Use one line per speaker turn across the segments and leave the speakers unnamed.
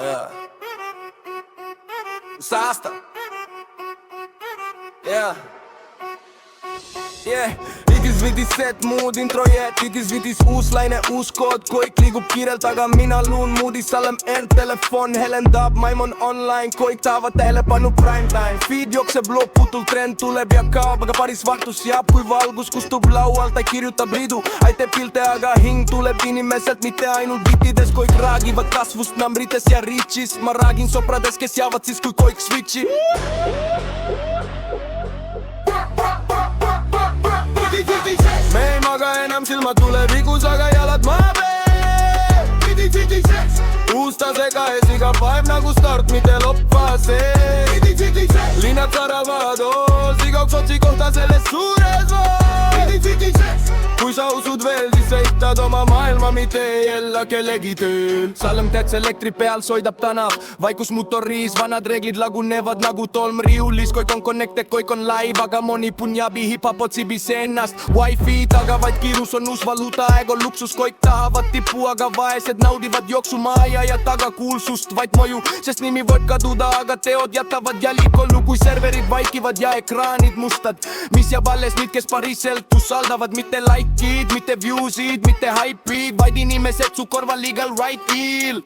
Yeah. Saasta. Yeah. Yeah. Itis vitis set mood intro jet, itis vitis uus laine, uus kood, kõik liigub kiirelt, aga mina luun moodis, Salem end, telefon helendab, maimon online, kõik tahavad tähelepanu primetime. Feed jookseb loputult, trend tuleb ja kaob, aga paris vartus jääb kui valgus, kustub laualt, ta kirjutab ridu, aitab pilte, aga hing tuleb inimeselt, mitte ainult bitides, kõik räägivad kasvust numbrites ja riches. Ma räägin soprades, kes jäävad siis, kui kõik switchi. Me ei maga enam, silmad tulevikus, aga jalad maa peal. Uus tase kahes, iga päev nagu start, mitte lõppfase. Linnad säravad oos, igaks otsi kohta selles suures voos. Kui sa usud veel, siis ehitad oma maailma, mitte ei ella kellegi tööl. Salem täts elektri peal soidab tänav, vaikus motoriis, vanad reeglid lagunevad nagu tolm riulis. Kõik on connected, kõik on live, aga moni punjabi hip-hop otsibis ennast. Wi-Fi taga vaid kiirus on uus valuuta, ego luksus, kõik tahavad tipu, aga vaesed naudivad jooksumaja ja tagakuulsust. Vaid moju, sest nimi võib kaduda, aga teod jätavad jälgikollu, kui serverid vaikivad ja ekraanid mustad. Mis jääb alles need, kes päriselt usaldavad, mitte like'id, mitte view'sid, mitte hype'id, vaid inimesed su korval legal right deal.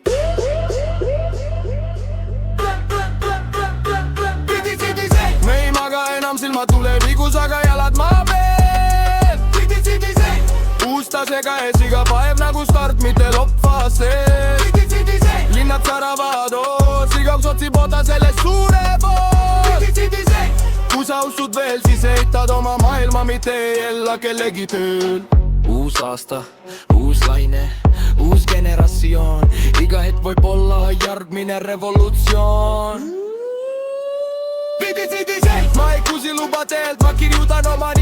Me ei maga enam, silmad tulevikus, aga jalad maa peal. Uus tase käes, iga päev nagu start, mitte lõppfase. Linnad säravad oos, igaks otsib oda selles suure poos. Kui sa usud veel, siis ehitad oma maailma, mitte ei ella kellegi tööl. Uus aasta, uus laine, uus generatsioon, iga hetk võib olla järgmine revolutsioon. Ma ei kusi luba teelt, ma kirjutan oma